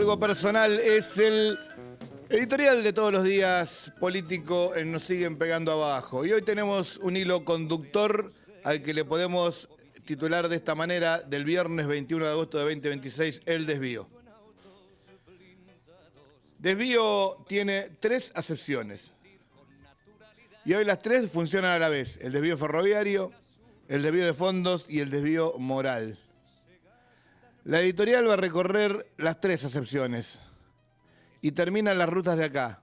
Algo personal es el editorial de todos los días político en Nos Siguen Pegando Abajo. Y hoy tenemos un hilo conductor al que le podemos titular de esta manera: del viernes 21 de agosto de 2026, el desvío. Desvío tiene tres acepciones. Y hoy las tres funcionan a la vez: el desvío ferroviario, el desvío de fondos y el desvío moral. La editorial va a recorrer las tres acepciones y termina en las rutas de acá.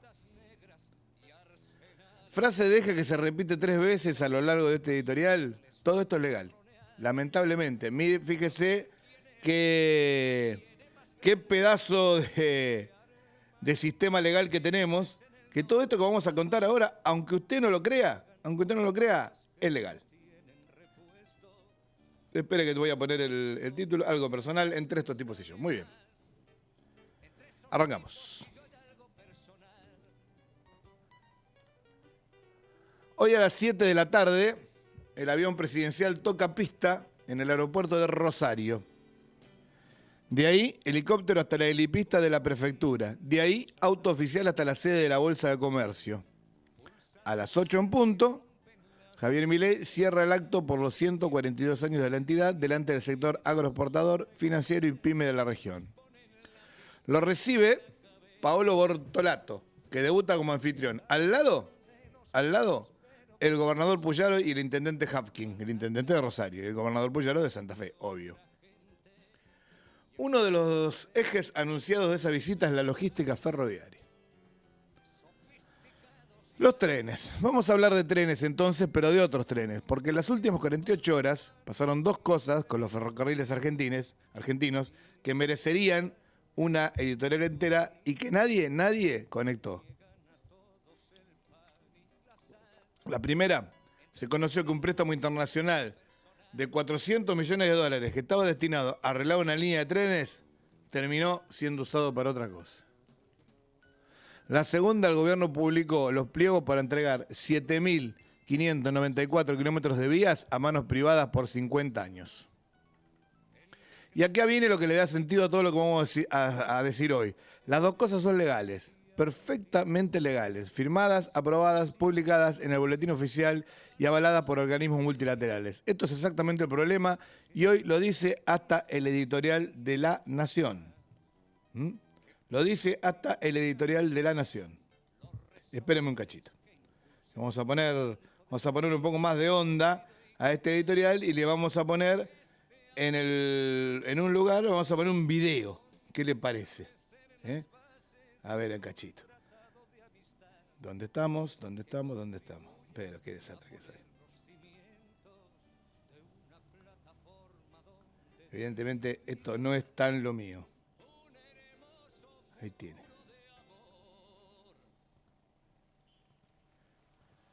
Frase de eje que se repite 3 veces a lo largo de este editorial: todo esto es legal. Lamentablemente. Fíjese qué pedazo de sistema legal que tenemos, que todo esto que vamos a contar ahora, aunque usted no lo crea, es legal. Espere que te voy a poner el título: algo personal entre estos tipos y yo. Muy bien. Arrancamos. Hoy a las 7 de la tarde, el avión presidencial toca pista en el aeropuerto de Rosario. De ahí, helicóptero hasta la helipista de la prefectura. De ahí, auto oficial hasta la sede de la Bolsa de Comercio. A las 8 en punto, Javier Milei cierra el acto por los 142 años de la entidad delante del sector agroexportador, financiero y pyme de la región. Lo recibe Paolo Bortolato, que debuta como anfitrión. Al lado, el gobernador Puyaro y el intendente Hapkin, el intendente de Rosario, y el gobernador Puyaro de Santa Fe, obvio. Uno de los ejes anunciados de esa visita es la logística ferroviaria. Los trenes. Vamos a hablar de trenes entonces, pero de otros trenes, porque en las últimas 48 horas pasaron dos cosas con los ferrocarriles argentinos que merecerían una editorial entera y que nadie conectó. La primera: se conoció que un préstamo internacional de 400 millones de dólares que estaba destinado a arreglar una línea de trenes terminó siendo usado para otra cosa. La segunda: el gobierno publicó los pliegos para entregar 7.594 kilómetros de vías a manos privadas por 50 años. Y acá viene lo que le da sentido a todo lo que vamos a decir hoy. Las dos cosas son legales, perfectamente legales, firmadas, aprobadas, publicadas en el boletín oficial y avaladas por organismos multilaterales. Esto es exactamente el problema y hoy lo dice hasta el editorial de La Nación. Lo dice hasta el editorial de La Nación. Espérenme un cachito. Vamos a poner un poco más de onda a este editorial y le vamos a poner en un lugar, vamos a poner un video. ¿Qué le parece? A ver el cachito. ¿Dónde estamos? Pero qué desastre que soy. Evidentemente esto no es tan lo mío. Ahí tiene.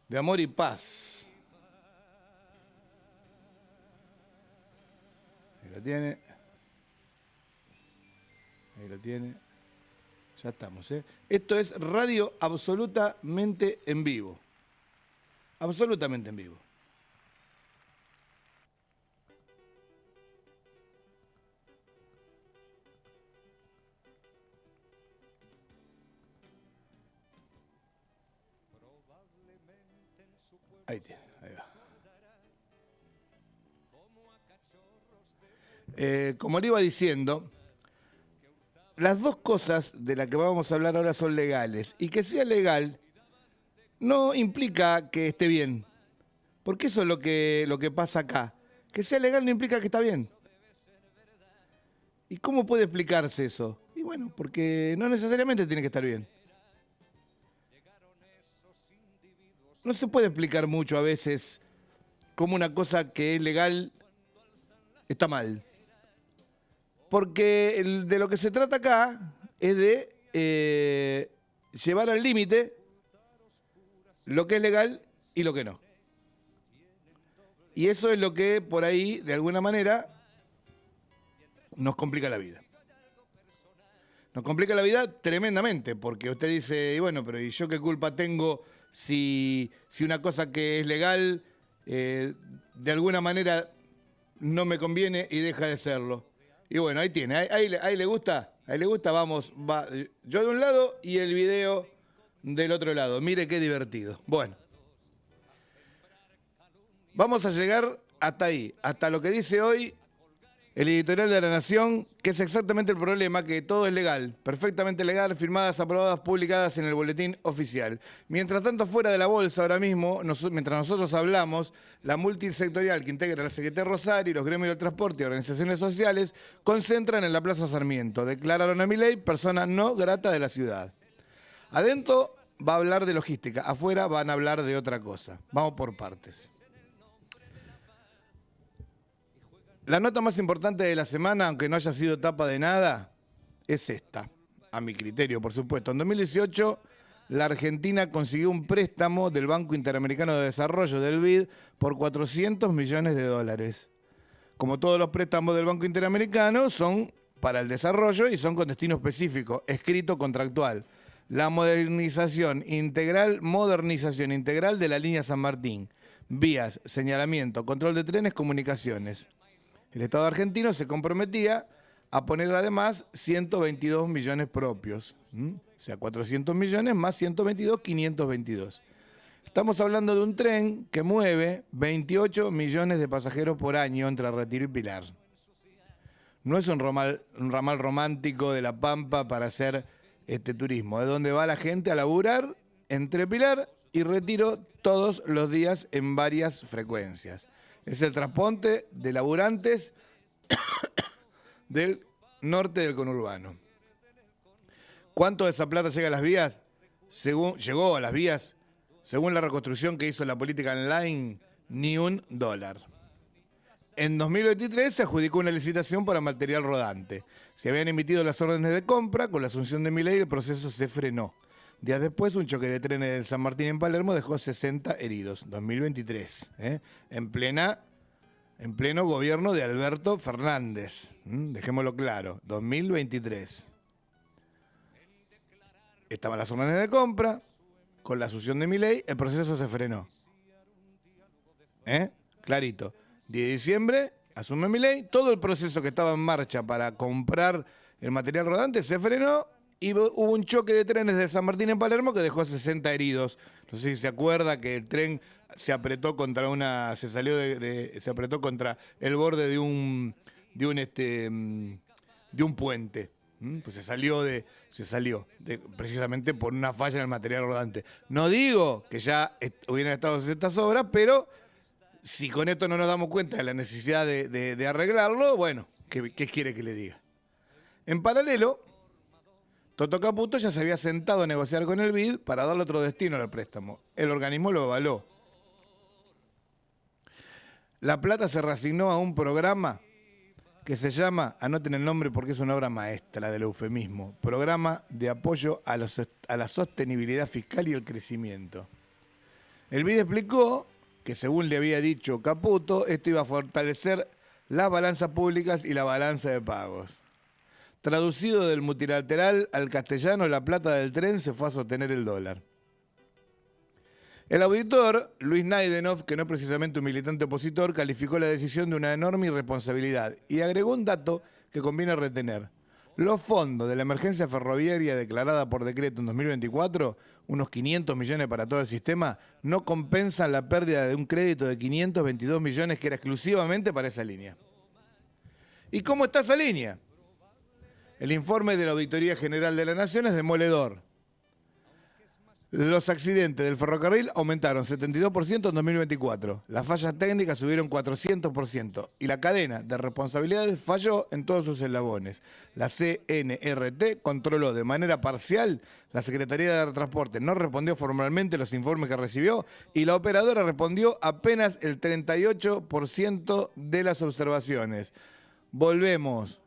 De amor y paz. Ahí lo tiene. Ya estamos, ¿eh? Esto es radio absolutamente en vivo. Absolutamente en vivo. Ahí tiene, ahí va. Como le iba diciendo, las dos cosas de las que vamos a hablar ahora son legales. Y que sea legal no implica que esté bien. Porque eso es lo que pasa acá. Que sea legal no implica que está bien. ¿Y cómo puede explicarse eso? Y bueno, porque no necesariamente tiene que estar bien. No se puede explicar mucho a veces cómo una cosa que es legal está mal. Porque de lo que se trata acá es de llevar al límite lo que es legal y lo que no. Y eso es lo que por ahí, de alguna manera, nos complica la vida. Nos complica la vida tremendamente, porque usted dice, y bueno, pero ¿y yo qué culpa tengo si una cosa que es legal de alguna manera no me conviene y deja de serlo? Y bueno, ahí tiene, ahí le gusta, A él le gusta, vamos, va, yo de un lado y el video del otro lado. Mire qué divertido. Bueno, vamos a llegar hasta ahí, hasta lo que dice hoy el editorial de La Nación, que es exactamente el problema, que todo es legal, perfectamente legal, firmadas, aprobadas, publicadas en el boletín oficial. Mientras tanto, fuera de la bolsa ahora mismo, mientras nosotros hablamos, la multisectorial que integra la CGT Rosario y los gremios del transporte y organizaciones sociales concentran en la Plaza Sarmiento. Declararon a Milei persona no grata de la ciudad. Adentro va a hablar de logística, afuera van a hablar de otra cosa. Vamos por partes. La nota más importante de la semana, aunque no haya sido tapa de nada, es esta, a mi criterio, por supuesto. En 2018, la Argentina consiguió un préstamo del Banco Interamericano de Desarrollo, del BID, por 400 millones de dólares. Como todos los préstamos del Banco Interamericano, son para el desarrollo y son con destino específico, escrito contractual. La modernización integral de la línea San Martín. Vías, señalamiento, control de trenes, comunicaciones. El Estado argentino se comprometía a poner además 122 millones propios. O sea, 400 millones más 122, 522. Estamos hablando de un tren que mueve 28 millones de pasajeros por año entre Retiro y Pilar. No es un ramal romántico de La Pampa para hacer turismo. Es donde va la gente a laburar entre Pilar y Retiro todos los días en varias frecuencias. Es el transporte de laburantes del norte del conurbano. ¿Cuánto de esa plata llega a las vías? Llegó a las vías, según la reconstrucción que hizo la política online, ni $1. En 2023 se adjudicó una licitación para material rodante. Se habían emitido las órdenes de compra, con la asunción de Milei el proceso se frenó. Días después, un choque de trenes del San Martín en Palermo dejó 60 heridos. 2023, en pleno gobierno de Alberto Fernández. Dejémoslo claro, 2023. Estaban las órdenes de compra, con la asunción de Milei, el proceso se frenó. Clarito. 10 de diciembre, asume Milei, todo el proceso que estaba en marcha para comprar el material rodante se frenó. Y hubo un choque de trenes de San Martín en Palermo que dejó 60 heridos. No sé si se acuerda que el tren se apretó contra se apretó contra el borde de un puente. Pues se salió precisamente por una falla en el material rodante. No digo que ya hubieran estado estas obras, pero si con esto no nos damos cuenta de la necesidad de arreglarlo, bueno, ¿qué quiere que le diga? En paralelo, Toto Caputo ya se había sentado a negociar con el BID para darle otro destino al préstamo. El organismo lo avaló. La plata se reasignó a un programa que se llama, anoten el nombre porque es una obra maestra del eufemismo, Programa de Apoyo a la Sostenibilidad Fiscal y el Crecimiento. El BID explicó que, según le había dicho Caputo, esto iba a fortalecer las balanzas públicas y la balanza de pagos. Traducido del multilateral al castellano, la plata del tren se fue a sostener el dólar. El auditor, Luis Naidenov, que no es precisamente un militante opositor, calificó la decisión de una enorme irresponsabilidad y agregó un dato que conviene retener. Los fondos de la emergencia ferroviaria declarada por decreto en 2024, unos 500 millones para todo el sistema, no compensan la pérdida de un crédito de 522 millones que era exclusivamente para esa línea. ¿Y cómo está esa línea? El informe de la Auditoría General de la Nación es demoledor. Los accidentes del ferrocarril aumentaron 72% en 2024. Las fallas técnicas subieron 400% y la cadena de responsabilidades falló en todos sus eslabones. La CNRT controló de manera parcial, la Secretaría de Transporte no respondió formalmente los informes que recibió y la operadora respondió apenas el 38% de las observaciones. Volvemos.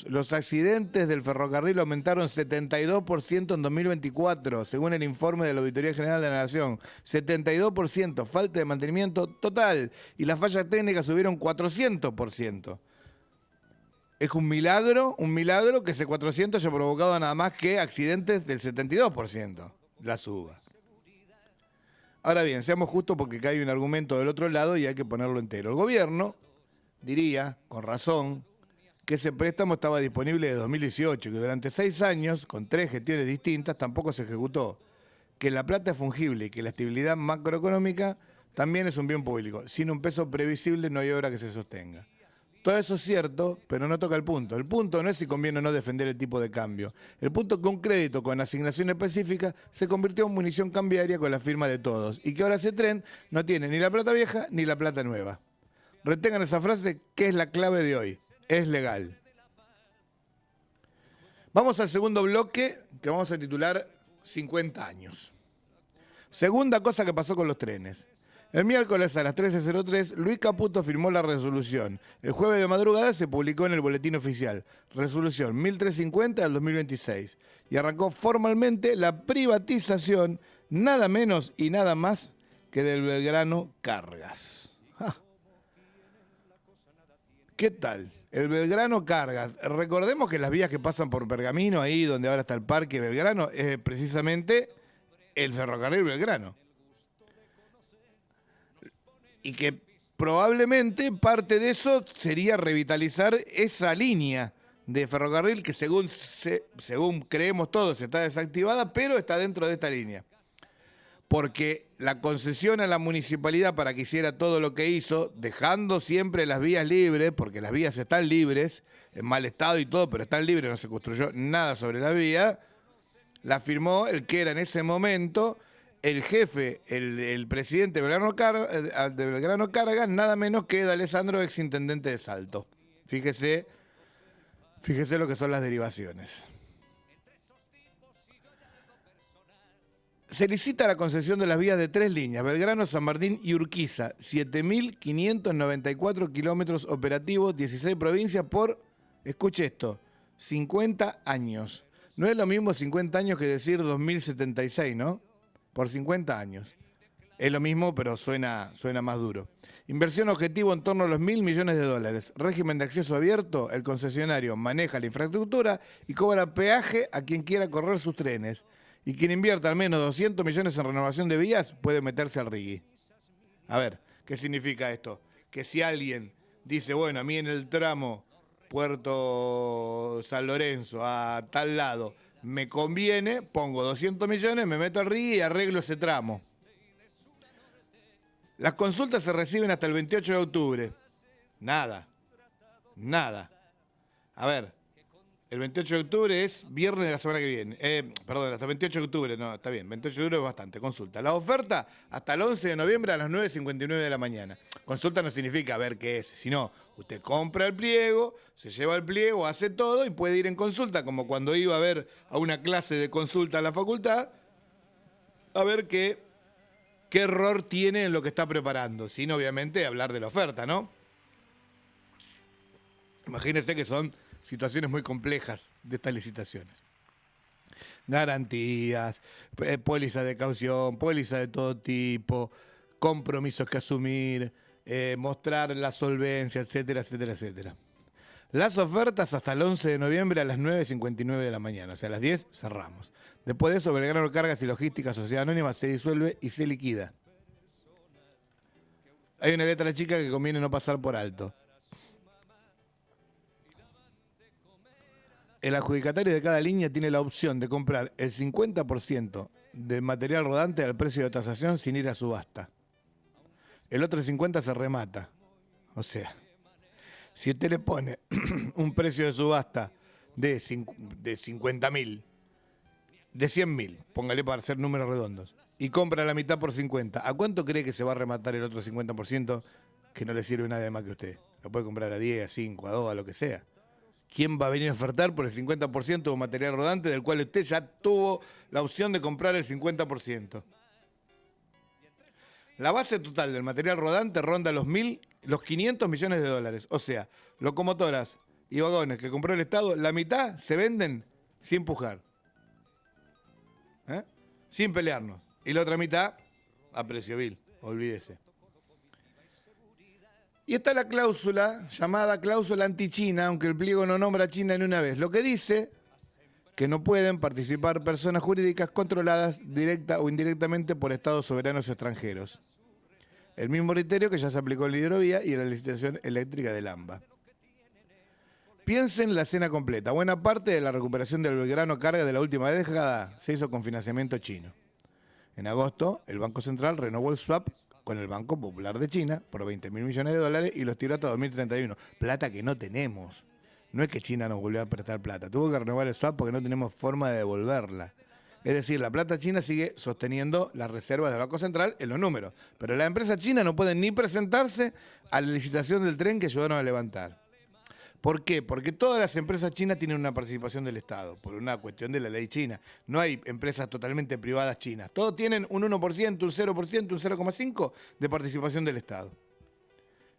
Los accidentes del ferrocarril aumentaron 72% en 2024, según el informe de la Auditoría General de la Nación. 72%, falta de mantenimiento total. Y las fallas técnicas subieron 400%. Es un milagro que ese 400 haya provocado nada más que accidentes del 72%, la suba. Ahora bien, seamos justos porque acá hay un argumento del otro lado y hay que ponerlo entero. El gobierno diría, con razón, que ese préstamo estaba disponible de 2018, que durante 6 años, con 3 gestiones distintas, tampoco se ejecutó, que la plata es fungible y que la estabilidad macroeconómica también es un bien público. Sin un peso previsible no hay obra que se sostenga. Todo eso es cierto, pero no toca el punto. El punto no es si conviene o no defender el tipo de cambio. El punto es que un crédito con asignación específica se convirtió en munición cambiaria con la firma de todos y que ahora ese tren no tiene ni la plata vieja ni la plata nueva. Retengan esa frase que es la clave de hoy. Es legal. Vamos al segundo bloque que vamos a titular 50 años. Segunda cosa que pasó con los trenes. El miércoles a las 13:03, Luis Caputo firmó la resolución. El jueves de madrugada se publicó en el boletín oficial. Resolución 1350 del 2026. Y arrancó formalmente la privatización, nada menos y nada más que del Belgrano Cargas. ¡Ja! ¿Qué tal? El Belgrano Cargas. Recordemos que las vías que pasan por Pergamino, ahí donde ahora está el Parque Belgrano, es precisamente el ferrocarril Belgrano. Y que probablemente parte de eso sería revitalizar esa línea de ferrocarril que según creemos todos está desactivada, pero está dentro de esta línea. Porque la concesión a la municipalidad para que hiciera todo lo que hizo, dejando siempre las vías libres, porque las vías están libres, en mal estado y todo, pero están libres, no se construyó nada sobre la vía, la firmó el que era en ese momento el jefe, el presidente de Belgrano Cargas, nada menos que D'Alessandro, exintendente de Salto. Fíjese lo que son las derivaciones. Se licita la concesión de las vías de 3 líneas, Belgrano, San Martín y Urquiza, 7.594 kilómetros operativos, 16 provincias por, escuche esto, 50 años. No es lo mismo 50 años que decir 2076, ¿no? Por 50 años. Es lo mismo, pero suena más duro. Inversión objetivo en torno a los $1.000 millones. Régimen de acceso abierto. El concesionario maneja la infraestructura y cobra peaje a quien quiera correr sus trenes. Y quien invierta al menos 200 millones en renovación de vías puede meterse al RIGI. A ver, ¿qué significa esto? Que si alguien dice, bueno, a mí en el tramo Puerto San Lorenzo a tal lado me conviene, pongo 200 millones, me meto al RIGI y arreglo ese tramo. Las consultas se reciben hasta el 28 de octubre. Nada. A ver, el 28 de octubre es viernes de la semana que viene. Perdón, hasta el 28 de octubre, no, está bien, 28 de octubre es bastante, consulta. La oferta hasta el 11 de noviembre a las 9:59 de la mañana. Consulta no significa ver qué es, sino usted compra el pliego, se lleva el pliego, hace todo y puede ir en consulta, como cuando iba a ver a una clase de consulta a la facultad, a ver qué error tiene en lo que está preparando, sin obviamente hablar de la oferta, ¿no? Imagínense que son situaciones muy complejas de estas licitaciones. Garantías, póliza de caución, póliza de todo tipo, compromisos que asumir, mostrar la solvencia, etcétera, etcétera, etcétera. Las ofertas hasta el 11 de noviembre a las 9:59 de la mañana, o sea, a las 10 cerramos. Después de eso, Belgrano Cargas y Logística Sociedad Anónima se disuelve y se liquida. Hay una letra chica que conviene no pasar por alto. El adjudicatario de cada línea tiene la opción de comprar el 50% del material rodante al precio de tasación sin ir a subasta. El otro 50% se remata. O sea, si usted le pone un precio de subasta de 50.000, de 100.000, póngale para hacer números redondos, y compra la mitad por 50, ¿a cuánto cree que se va a rematar el otro 50% que no le sirve nada más que usted? Lo puede comprar a 10, a 5, a 2, a lo que sea. ¿Quién va a venir a ofertar por el 50% de un material rodante del cual usted ya tuvo la opción de comprar el 50%? La base total del material rodante ronda los 500 millones de dólares. O sea, locomotoras y vagones que compró el Estado, la mitad se venden sin pujar. Sin pelearnos. Y la otra mitad a precio vil, olvídese. Y está la cláusula, llamada cláusula anti-China, aunque el pliego no nombra a China ni una vez. Lo que dice que no pueden participar personas jurídicas controladas directa o indirectamente por estados soberanos extranjeros. El mismo criterio que ya se aplicó en la hidrovía y en la licitación eléctrica del AMBA. Piensen la escena completa. Buena parte de la recuperación del Belgrano Carga de la última década se hizo con financiamiento chino. En agosto, el Banco Central renovó el swap con el Banco Popular de China por 20.000 millones de dólares y los tiró hasta 2031. Plata que no tenemos. No es que China nos volvió a prestar plata. Tuvo que renovar el swap porque no tenemos forma de devolverla. Es decir, la plata china sigue sosteniendo las reservas del Banco Central en los números. Pero las empresas chinas no pueden ni presentarse a la licitación del tren que ayudaron a levantar. ¿Por qué? Porque todas las empresas chinas tienen una participación del Estado, por una cuestión de la ley china. No hay empresas totalmente privadas chinas. Todos tienen un 1%, un 0%, un 0,5% de participación del Estado.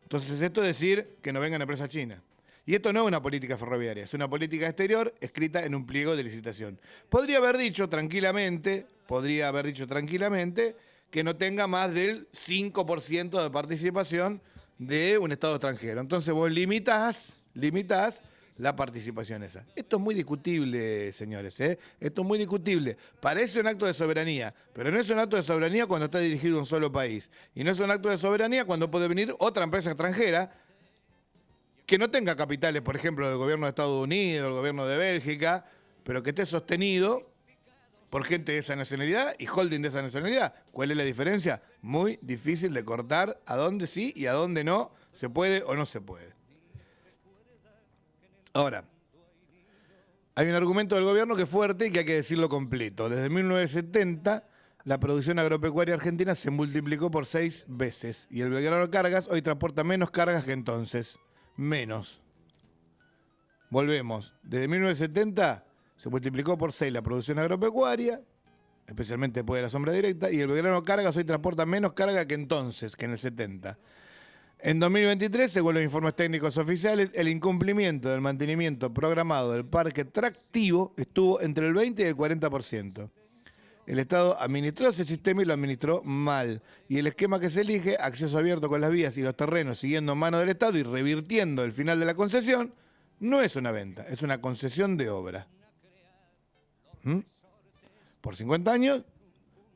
Entonces, esto es decir que no vengan empresas chinas. Y esto no es una política ferroviaria, es una política exterior escrita en un pliego de licitación. Podría haber dicho tranquilamente que no tenga más del 5% de participación de un Estado extranjero. Entonces vos limitás la participación esa. Esto es muy discutible, señores, ¿eh? Esto es muy discutible. Parece un acto de soberanía, pero no es un acto de soberanía cuando está dirigido a un solo país. Y no es un acto de soberanía cuando puede venir otra empresa extranjera que no tenga capitales, por ejemplo, del gobierno de Estados Unidos, del gobierno de Bélgica, pero que esté sostenido por gente de esa nacionalidad y holding de esa nacionalidad. ¿Cuál es la diferencia? Muy difícil de cortar a dónde sí y a dónde no se puede o no se puede. Ahora, hay un argumento del gobierno que es fuerte y que hay que decirlo completo. Desde 1970, la producción agropecuaria argentina se multiplicó por 6 veces y el Belgrano Cargas hoy transporta menos cargas que entonces. Menos. Volvemos. Desde 1970 se multiplicó por 6 la producción agropecuaria, especialmente después de la sombra directa, y el Belgrano Cargas hoy transporta menos carga que entonces, que en el 70. En 2023, según los informes técnicos oficiales, el incumplimiento del mantenimiento programado del parque tractivo estuvo entre el 20 y el 40%. El Estado administró ese sistema y lo administró mal. Y el esquema que se elige, acceso abierto con las vías y los terrenos siguiendo en mano del Estado y revirtiendo el final de la concesión, no es una venta, es una concesión de obra. Por 50 años,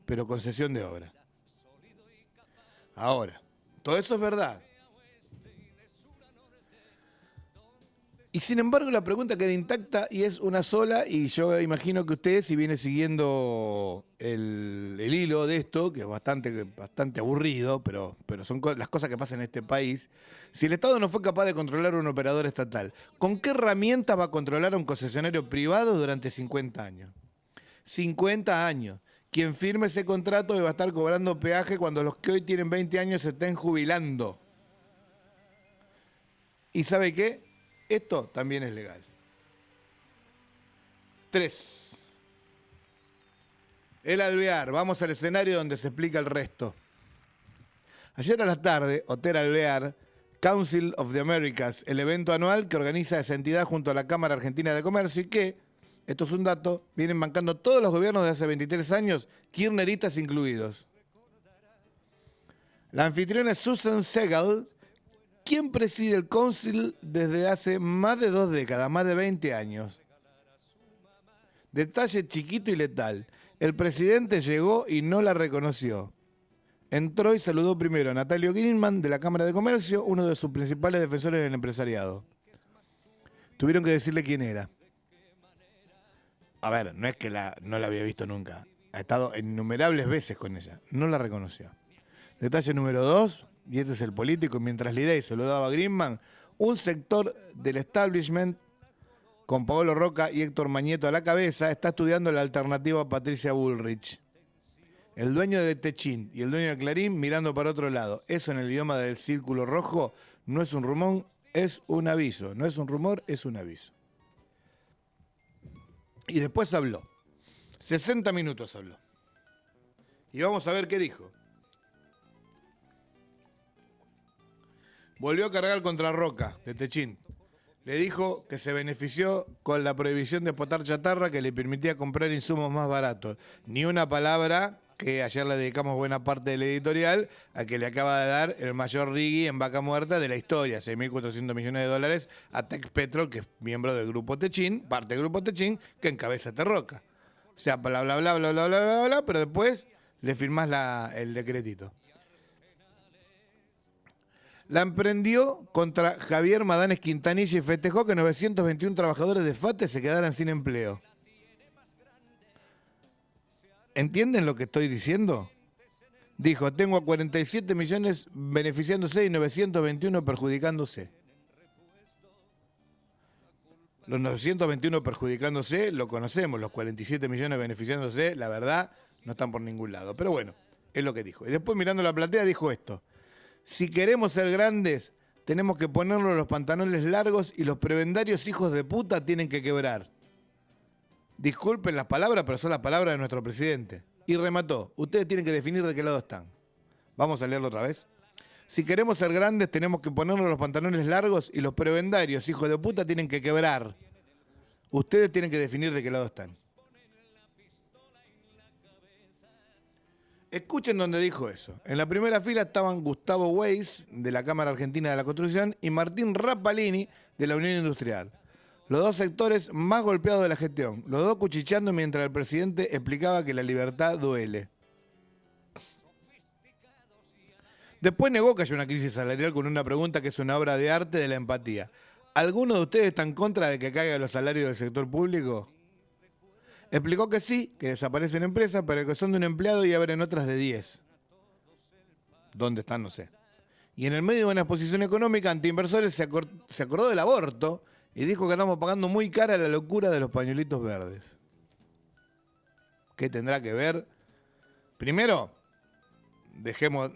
pero concesión de obra. Ahora, todo eso es verdad. Y sin embargo la pregunta queda intacta y es una sola, y yo imagino que usted, si viene siguiendo el hilo de esto, que es bastante aburrido, pero son las cosas que pasan en este país, si el Estado no fue capaz de controlar un operador estatal, ¿con qué herramientas va a controlar a un concesionario privado durante 50 años? 50 años. Quien firme ese contrato va a estar cobrando peaje cuando los que hoy tienen 20 años se estén jubilando. ¿Y sabe qué? Esto también es legal. 3. El Alvear. Vamos al escenario donde se explica el resto. Ayer a la tarde, Hotel Alvear, Council of the Americas, el evento anual que organiza esa entidad junto a la Cámara Argentina de Comercio y que, esto es un dato, vienen bancando todos los gobiernos de hace 23 años, kirchneristas incluidos. La anfitriona es Susan Segal, quien preside el Council desde hace más de 2 décadas, más de 20 años. Detalle chiquito y letal. El presidente llegó y no la reconoció. Entró y saludó primero a Natalio Greenman de la Cámara de Comercio, uno de sus principales defensores del empresariado. Tuvieron que decirle quién era. A ver, no es que no la había visto nunca. Ha estado innumerables veces con ella. No la reconoció. Detalle número 2. Y este es el político, mientras la idea y se lo daba Greenman, un sector del establishment, con Paolo Roca y Héctor Mañeto a la cabeza, está estudiando la alternativa a Patricia Bullrich. El dueño de Techín y el dueño de Clarín mirando para otro lado. Eso en el idioma del círculo rojo no es un rumor, es un aviso. No es un rumor, es un aviso. Y después habló. 60 minutos habló. Y vamos a ver qué dijo. Volvió a cargar contra Roca, de Techín. Le dijo que se benefició con la prohibición de exportar chatarra que le permitía comprar insumos más baratos. Ni una palabra, que ayer le dedicamos buena parte del editorial, a que le acaba de dar el mayor rigui en vaca muerta de la historia, 6.400 millones de dólares, a Texpetrol, que es miembro del Grupo Techín, parte del Grupo Techín, que encabeza este Roca. O sea, bla, bla, bla, bla, bla, bla, bla, bla, pero después le firmás el decretito. La emprendió contra Javier Madanes Quintanilla y festejó que 921 trabajadores de FATE se quedaran sin empleo. ¿Entienden lo que estoy diciendo? Dijo, tengo a 47 millones beneficiándose y 921 perjudicándose. Los 921 perjudicándose lo conocemos, los 47 millones beneficiándose, la verdad, no están por ningún lado. Pero bueno, es lo que dijo. Y después mirando la platea dijo esto. Si queremos ser grandes, tenemos que ponernos los pantalones largos y los prebendarios hijos de puta tienen que quebrar. Disculpen las palabras, pero son las palabras de nuestro presidente. Y remató, ustedes tienen que definir de qué lado están. Vamos a leerlo otra vez. Si queremos ser grandes, tenemos que ponernos los pantalones largos y los prebendarios, hijos de puta, tienen que quebrar. Ustedes tienen que definir de qué lado están. Escuchen dónde dijo eso. En la primera fila estaban Gustavo Weiss, de la Cámara Argentina de la Construcción, y Martín Rapalini, de la Unión Industrial. Los dos sectores más golpeados de la gestión. Los dos cuchicheando mientras el presidente explicaba que la libertad duele. Después negó que haya una crisis salarial con una pregunta que es una obra de arte de la empatía. ¿Alguno de ustedes está en contra de que caigan los salarios del sector público? Explicó que sí, que desaparecen empresas, pero que son de un empleado y abren otras de 10. ¿Dónde están? No sé. Y en el medio de una exposición económica ante inversores se acordó del aborto y dijo que estamos pagando muy cara la locura de los pañuelitos verdes. ¿Qué tendrá que ver? Primero, dejemos...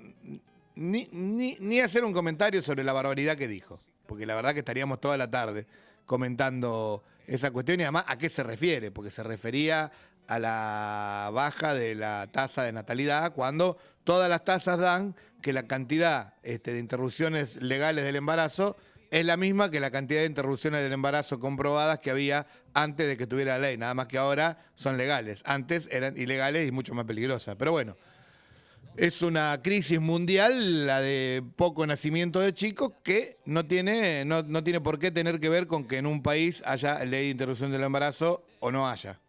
Ni hacer un comentario sobre la barbaridad que dijo, porque la verdad que estaríamos toda la tarde comentando esa cuestión y además a qué se refiere, porque se refería a la baja de la tasa de natalidad cuando todas las tasas dan que la cantidad de interrupciones legales del embarazo es la misma que la cantidad de interrupciones del embarazo comprobadas que había antes de que tuviera la ley, nada más que ahora son legales, antes eran ilegales y mucho más peligrosas, pero bueno. Es una crisis mundial, la de poco nacimiento de chicos, que no tiene por qué tener que ver con que en un país haya ley de interrupción del embarazo o no haya.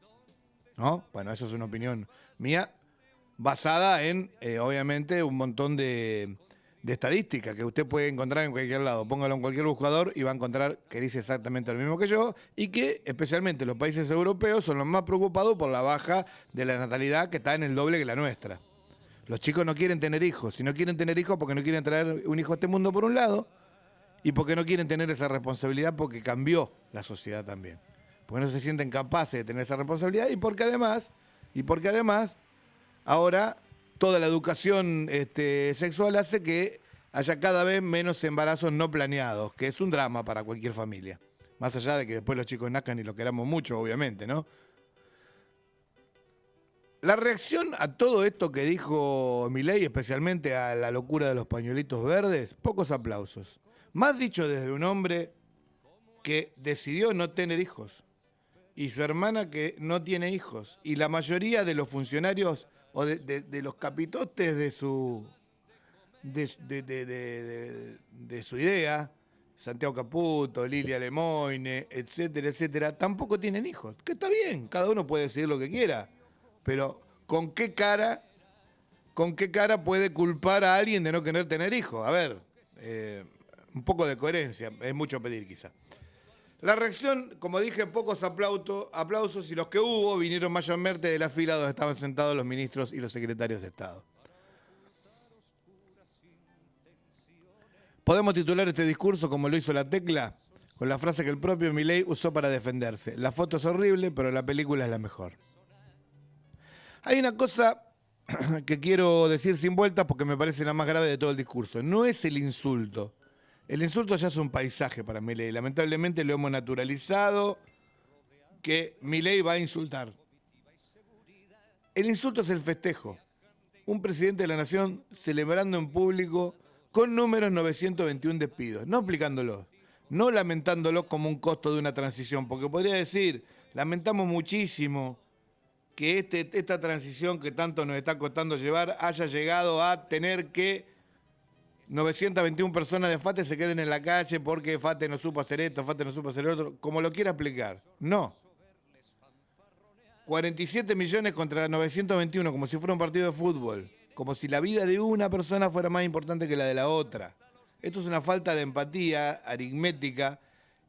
¿No? Bueno, eso es una opinión mía, basada en, obviamente, un montón de estadísticas que usted puede encontrar en cualquier lado. Póngalo en cualquier buscador y va a encontrar que dice exactamente lo mismo que yo y que, especialmente los países europeos, son los más preocupados por la baja de la natalidad que está en el doble que la nuestra. Los chicos no quieren tener hijos. Si no quieren tener hijos porque no quieren traer un hijo a este mundo por un lado y porque no quieren tener esa responsabilidad porque cambió la sociedad también. Porque no se sienten capaces de tener esa responsabilidad y porque además ahora toda la educación sexual hace que haya cada vez menos embarazos no planeados, que es un drama para cualquier familia. Más allá de que después los chicos nazcan y lo queramos mucho, obviamente, ¿no? La reacción a todo esto que dijo Milei, especialmente a la locura de los pañuelitos verdes, pocos aplausos. Más dicho desde un hombre que decidió no tener hijos y su hermana que no tiene hijos y la mayoría de los funcionarios o de los capitotes de su idea, Santiago Caputo, Lilia Lemoine, etcétera, etcétera, tampoco tienen hijos. Que está bien, cada uno puede decidir lo que quiera. Pero, ¿con qué cara puede culpar a alguien de no querer tener hijos? A ver, un poco de coherencia, es mucho pedir quizá. La reacción, como dije, pocos aplausos y los que hubo vinieron mayormente de la fila donde estaban sentados los ministros y los secretarios de Estado. Podemos titular este discurso como lo hizo La Tecla, con la frase que el propio Milei usó para defenderse. La foto es horrible, pero la película es la mejor. Hay una cosa que quiero decir sin vueltas porque me parece la más grave de todo el discurso. No es el insulto. El insulto ya es un paisaje para Milei. Lamentablemente lo hemos naturalizado que Milei va a insultar. El insulto es el festejo. Un presidente de la nación celebrando en público con números 921 despidos. No aplicándolo, no lamentándolo como un costo de una transición. Porque podría decir, lamentamos muchísimo que esta transición que tanto nos está costando llevar haya llegado a tener que 921 personas de FATE se queden en la calle porque FATE no supo hacer esto, FATE no supo hacer otro, como lo quiera explicar. No. 47 millones contra 921, como si fuera un partido de fútbol, como si la vida de una persona fuera más importante que la de la otra. Esto es una falta de empatía aritmética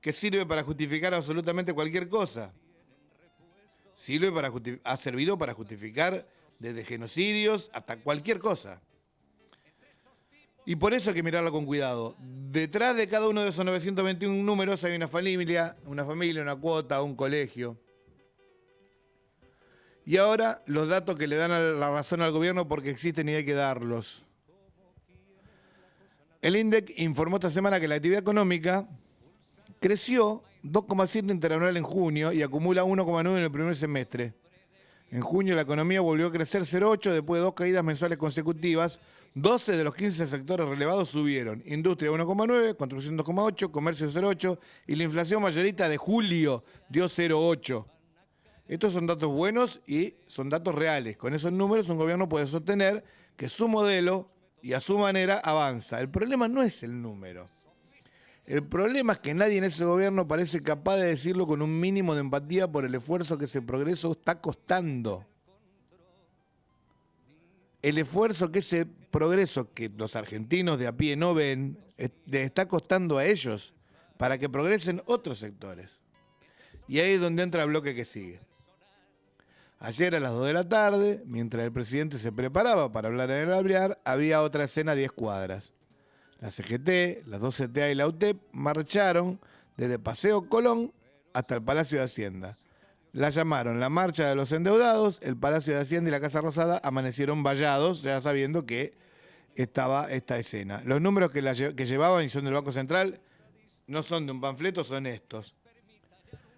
que sirve para justificar absolutamente cualquier cosa. Ha servido para justificar desde genocidios hasta cualquier cosa. Y por eso hay que mirarlo con cuidado. Detrás de cada uno de esos 921 números hay una familia, una cuota, un colegio. Y ahora los datos que le dan la razón al gobierno porque existen y hay que darlos. El INDEC informó esta semana que la actividad económica creció 2,7 interanual en junio y acumula 1,9 en el primer semestre. En junio la economía volvió a crecer 0,8 después de 2 caídas mensuales consecutivas. 12 de los 15 sectores relevados subieron. Industria 1,9, construcción 2,8, comercio 0,8 y la inflación mayorita de julio dio 0,8. Estos son datos buenos y son datos reales. Con esos números un gobierno puede sostener que su modelo y a su manera avanza. El problema no es el número. El problema es que nadie en ese gobierno parece capaz de decirlo con un mínimo de empatía por el esfuerzo que ese progreso está costando. El esfuerzo que ese progreso que los argentinos de a pie no ven, le está costando a ellos para que progresen otros sectores. Y ahí es donde entra el bloque que sigue. Ayer a las 2 de la tarde, mientras el presidente se preparaba para hablar en el Alvear, había otra escena a 10 cuadras. La CGT, las dos CTA y la UTEP marcharon desde Paseo Colón hasta el Palacio de Hacienda. La llamaron la Marcha de los Endeudados, el Palacio de Hacienda y la Casa Rosada amanecieron vallados, ya sabiendo que estaba esta escena. Los números que llevaban y son del Banco Central no son de un panfleto, son estos.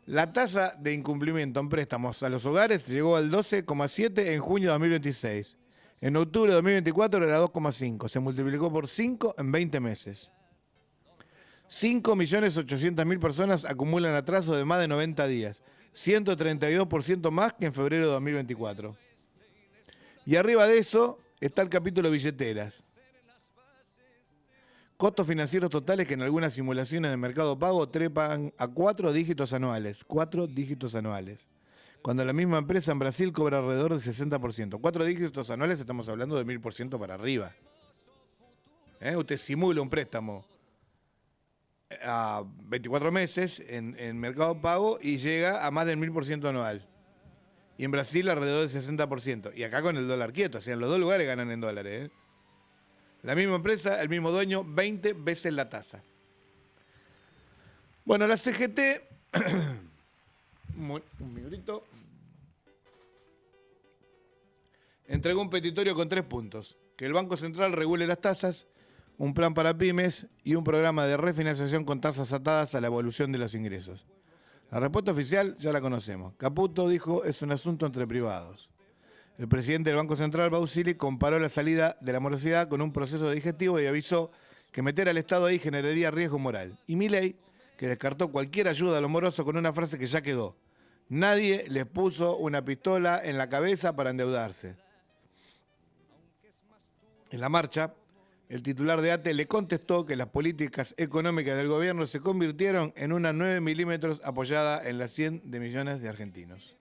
La tasa de incumplimiento en préstamos a los hogares llegó al 12,7 en junio de 2026. En octubre de 2024 era 2,5. Se multiplicó por 5 en 20 meses. 5.800.000 personas acumulan atraso de más de 90 días. 132% más que en febrero de 2024. Y arriba de eso está el capítulo billeteras. Costos financieros totales que en algunas simulaciones de Mercado Pago trepan a 4 dígitos anuales. 4 dígitos anuales. Cuando la misma empresa en Brasil cobra alrededor del 60%. 4 dígitos anuales estamos hablando de 1000% para arriba. Usted simula un préstamo a 24 meses en Mercado Pago y llega a más del 1000% anual. Y en Brasil alrededor del 60%. Y acá con el dólar quieto. O sea, en los dos lugares ganan en dólares. La misma empresa, el mismo dueño, 20 veces la tasa. Bueno, la CGT... un minutito. Entregó un petitorio con 3 puntos. Que el Banco Central regule las tasas, un plan para pymes y un programa de refinanciación con tasas atadas a la evolución de los ingresos. La respuesta oficial ya la conocemos. Caputo dijo es un asunto entre privados. El presidente del Banco Central, Bausili, comparó la salida de la morosidad con un proceso digestivo y avisó que meter al Estado ahí generaría riesgo moral. Y Milei, que descartó cualquier ayuda a los morosos con una frase que ya quedó. Nadie les puso una pistola en la cabeza para endeudarse. En la marcha, el titular de ATE le contestó que las políticas económicas del gobierno se convirtieron en una 9 milímetros apoyada en las 100 de millones de argentinos.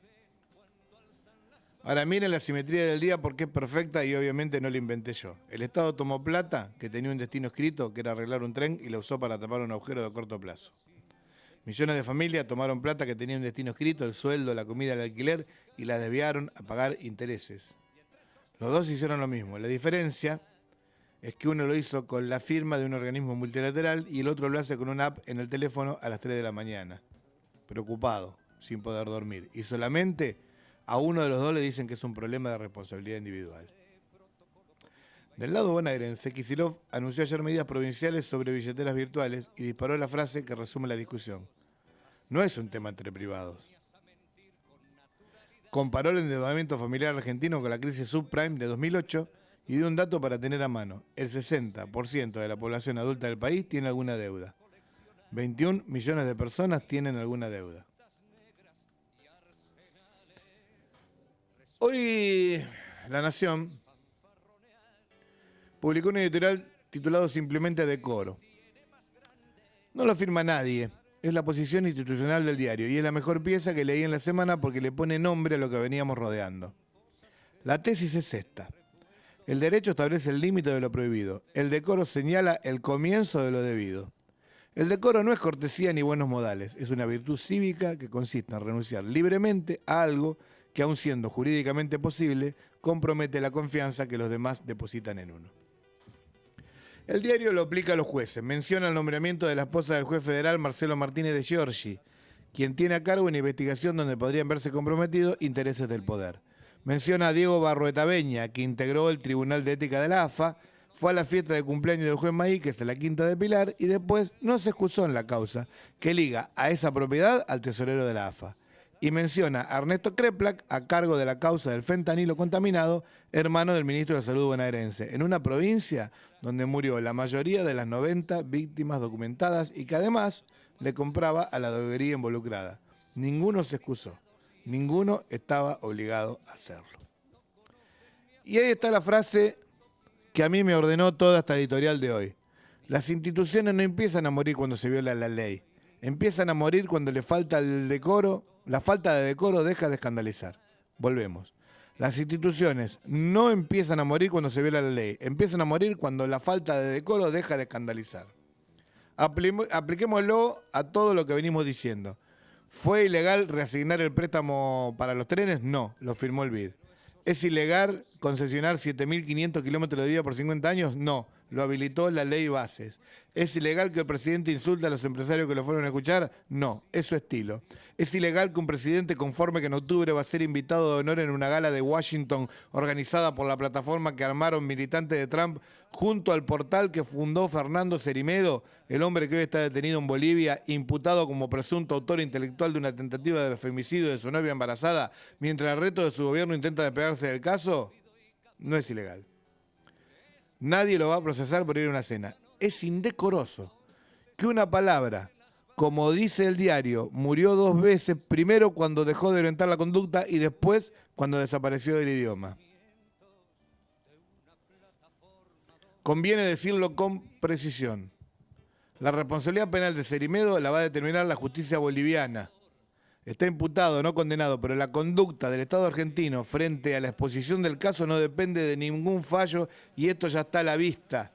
Ahora miren la simetría del día porque es perfecta y obviamente no la inventé yo. El Estado tomó plata que tenía un destino escrito, que era arreglar un tren, y la usó para tapar un agujero de corto plazo. Millones de familias tomaron plata que tenía un destino escrito, el sueldo, la comida, el alquiler, y la desviaron a pagar intereses. Los dos hicieron lo mismo. La diferencia es que uno lo hizo con la firma de un organismo multilateral y el otro lo hace con una app en el teléfono a las 3 de la mañana. Preocupado, sin poder dormir. Y solamente a uno de los dos le dicen que es un problema de responsabilidad individual. Del lado bonaerense, Kicillof anunció ayer medidas provinciales sobre billeteras virtuales y disparó la frase que resume la discusión. No es un tema entre privados. Comparó el endeudamiento familiar argentino con la crisis subprime de 2008 y dio un dato para tener a mano. El 60% de la población adulta del país tiene alguna deuda. 21 millones de personas tienen alguna deuda. Hoy La Nación publicó un editorial titulado simplemente Decoro. No lo firma nadie, es la posición institucional del diario y es la mejor pieza que leí en la semana porque le pone nombre a lo que veníamos rodeando. La tesis es esta. El derecho establece el límite de lo prohibido. El decoro señala el comienzo de lo debido. El decoro no es cortesía ni buenos modales, es una virtud cívica que consiste en renunciar libremente a algo que, aun siendo jurídicamente posible, compromete la confianza que los demás depositan en uno. El diario lo aplica a los jueces. Menciona el nombramiento de la esposa del juez federal Marcelo Martínez de Giorgi, quien tiene a cargo una investigación donde podrían verse comprometidos intereses del poder. Menciona a Diego Barrueta Beña, que integró el Tribunal de Ética de la AFA, fue a la fiesta de cumpleaños del juez Maí, que es en la Quinta de Pilar, y después no se excusó en la causa que liga a esa propiedad al tesorero de la AFA. Y menciona a Ernesto Kreplak, a cargo de la causa del fentanilo contaminado, hermano del ministro de Salud bonaerense, en una provincia donde murió la mayoría de las 90 víctimas documentadas y que además le compraba a la droguería involucrada. Ninguno se excusó, ninguno estaba obligado a hacerlo. Y ahí está la frase que a mí me ordenó toda esta editorial de hoy. Las instituciones no empiezan a morir cuando se viola la ley, empiezan a morir cuando le falta el decoro. La falta de decoro deja de escandalizar. Volvemos. Las instituciones no empiezan a morir cuando se viola la ley, empiezan a morir cuando la falta de decoro deja de escandalizar. Apliquémoslo a todo lo que venimos diciendo. ¿Fue ilegal reasignar el préstamo para los trenes? No, lo firmó el BID. ¿Es ilegal concesionar 7.500 kilómetros de vía por 50 años? No, lo habilitó la ley Bases. ¿Es ilegal que el presidente insulte a los empresarios que lo fueron a escuchar? No, es su estilo. ¿Es ilegal que un presidente conforme que en octubre va a ser invitado de honor en una gala de Washington organizada por la plataforma que armaron militantes de Trump junto al portal que fundó Fernando Cerimedo, el hombre que hoy está detenido en Bolivia, imputado como presunto autor intelectual de una tentativa de femicidio de su novia embarazada, mientras el resto de su gobierno intenta despegarse del caso? No es ilegal. Nadie lo va a procesar por ir a una cena. Es indecoroso que una palabra, como dice el diario, murió 2 veces, primero cuando dejó de orientar la conducta y después cuando desapareció del idioma. Conviene decirlo con precisión. La responsabilidad penal de Cerimedo la va a determinar la justicia boliviana. Está imputado, no condenado, pero la conducta del Estado argentino frente a la exposición del caso no depende de ningún fallo y esto ya está a la vista.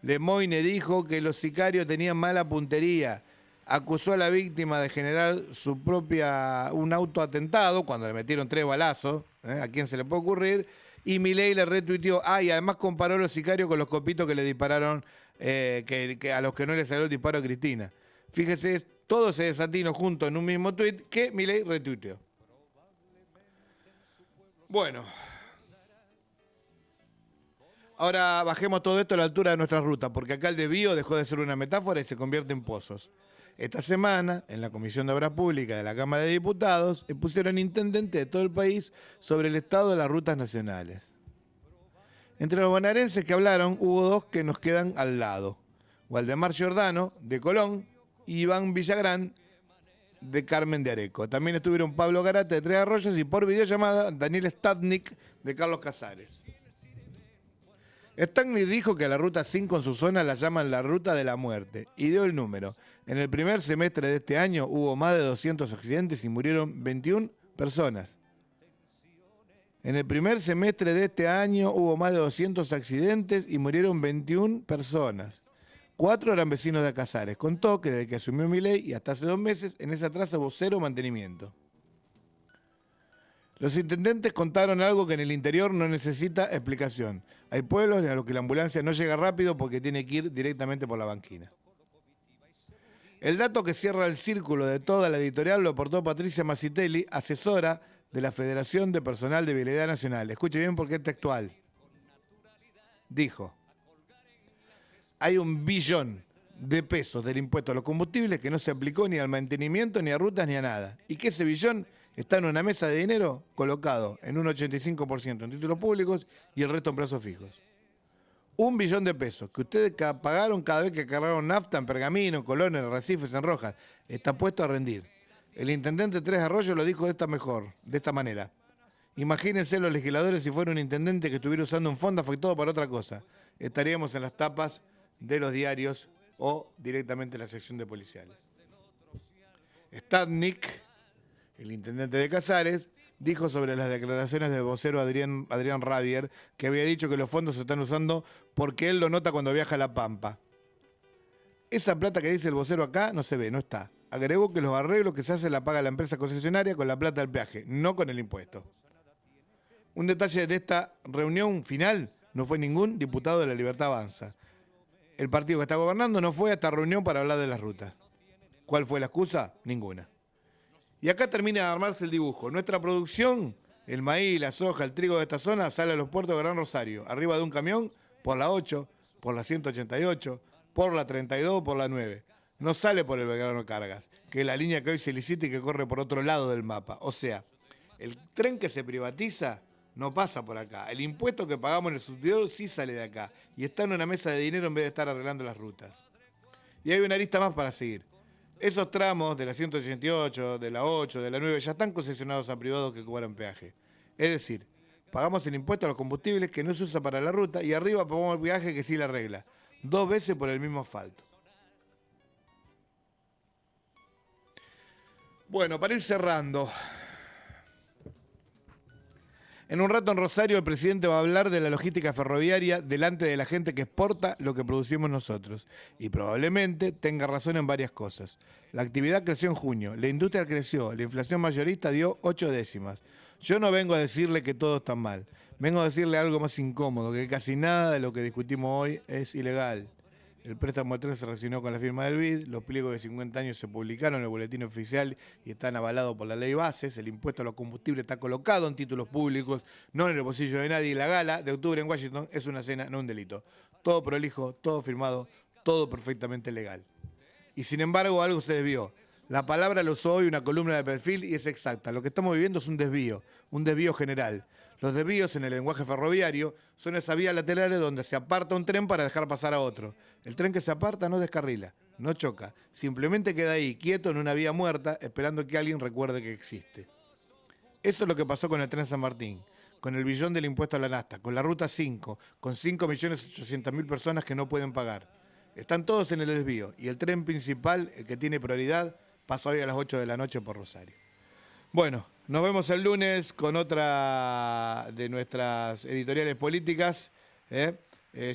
Lemoyne dijo que los sicarios tenían mala puntería. Acusó a la víctima de generar un autoatentado cuando le metieron 3 balazos, ¿a quién se le puede ocurrir? Y Milei le retuiteó, y además comparó a los sicarios con los copitos que le dispararon, que a los que no le salió el disparo a Cristina. Fíjese, todo se desatinó junto en un mismo tuit que Milei retuiteó. Bueno. Ahora bajemos todo esto a la altura de nuestra ruta, porque acá el desvío dejó de ser una metáfora y se convierte en pozos. Esta semana, en la Comisión de Obras Públicas de la Cámara de Diputados, pusieron intendentes de todo el país sobre el estado de las rutas nacionales. Entre los bonaerenses que hablaron, hubo 2 que nos quedan al lado. Waldemar Giordano, de Colón, y Iván Villagrán, de Carmen de Areco. También estuvieron Pablo Garate, de Tres Arroyos, y por videollamada, Daniel Stadnik, de Carlos Casares. Stadnik dijo que a la Ruta 5 en su zona la llaman la Ruta de la Muerte, y dio el número. En el primer semestre de este año hubo más de 200 accidentes y murieron 21 personas. En el primer semestre de este año hubo más de 200 accidentes y murieron 21 personas. 4 eran vecinos de Casares. Contó que desde que asumió Milei y hasta hace 2 meses, en esa traza hubo 0 mantenimiento. Los intendentes contaron algo que en el interior no necesita explicación. Hay pueblos a los que la ambulancia no llega rápido porque tiene que ir directamente por la banquina. El dato que cierra el círculo de toda la editorial lo aportó Patricia Masitelli, asesora de la Federación de Personal de Vialidad Nacional. Escuche bien porque es textual. Dijo, hay 1 billón de pesos del impuesto a los combustibles que no se aplicó ni al mantenimiento, ni a rutas, ni a nada. Y que ese billón está en una mesa de dinero colocado en un 85% en títulos públicos y el resto en plazos fijos. 1 billón de pesos que ustedes pagaron cada vez que cargaron nafta en Pergamino, en Colón, en Arrecifes, en Rojas, está puesto a rendir. El intendente Tres Arroyos lo dijo de esta manera. Imagínense los legisladores si fuera un intendente que estuviera usando un fondo afectado para otra cosa. Estaríamos en las tapas de los diarios o directamente en la sección de policiales. Stadnik, el intendente de Casares, dijo sobre las declaraciones del vocero Adrián Radier, que había dicho que los fondos se están usando porque él lo nota cuando viaja a La Pampa. Esa plata que dice el vocero acá no se ve, no está. Agregó que los arreglos que se hacen la paga la empresa concesionaria con la plata del peaje, no con el impuesto. Un detalle de esta reunión final, no fue ningún diputado de La Libertad Avanza. El partido que está gobernando no fue a esta reunión para hablar de las rutas. ¿Cuál fue la excusa? Ninguna. Y acá termina de armarse el dibujo. Nuestra producción, el maíz, la soja, el trigo de esta zona, sale a los puertos de Gran Rosario, arriba de un camión, por la 8, por la 188, por la 32, por la 9. No sale por el Belgrano Cargas, que es la línea que hoy se licita y que corre por otro lado del mapa. O sea, el tren que se privatiza no pasa por acá. El impuesto que pagamos en el subsidio sí sale de acá y está en una mesa de dinero en vez de estar arreglando las rutas. Y hay una arista más para seguir. Esos tramos de la 188, de la 8, de la 9 ya están concesionados a privados que cobran peaje. Es decir, pagamos el impuesto a los combustibles que no se usa para la ruta y arriba pagamos el peaje que sí la arregla. 2 veces por el mismo asfalto. Bueno, para ir cerrando. En un rato en Rosario el presidente va a hablar de la logística ferroviaria delante de la gente que exporta lo que producimos nosotros. Y probablemente tenga razón en varias cosas. La actividad creció en junio, la industria creció, la inflación mayorista dio 8 décimas. Yo no vengo a decirle que todo está mal. Vengo a decirle algo más incómodo, que casi nada de lo que discutimos hoy es ilegal. El préstamo al tren se resignó con la firma del BID, los pliegos de 50 años se publicaron en el boletín oficial y están avalados por la ley Bases, el impuesto a los combustibles está colocado en títulos públicos, no en el bolsillo de nadie, y la gala de octubre en Washington es una cena, no un delito. Todo prolijo, todo firmado, todo perfectamente legal. Y sin embargo algo se desvió. La palabra lo usó hoy una columna de Perfil y es exacta. Lo que estamos viviendo es un desvío general. Los desvíos en el lenguaje ferroviario son esas vías laterales donde se aparta un tren para dejar pasar a otro. El tren que se aparta no descarrila, no choca, simplemente queda ahí, quieto en una vía muerta, esperando que alguien recuerde que existe. Eso es lo que pasó con el tren San Martín, con el billón del impuesto a la nafta, con la ruta 5, con 5.800.000 personas que no pueden pagar. Están todos en el desvío y el tren principal, el que tiene prioridad, pasa hoy a las 8 de la noche por Rosario. Bueno, nos vemos el lunes con otra de nuestras editoriales políticas.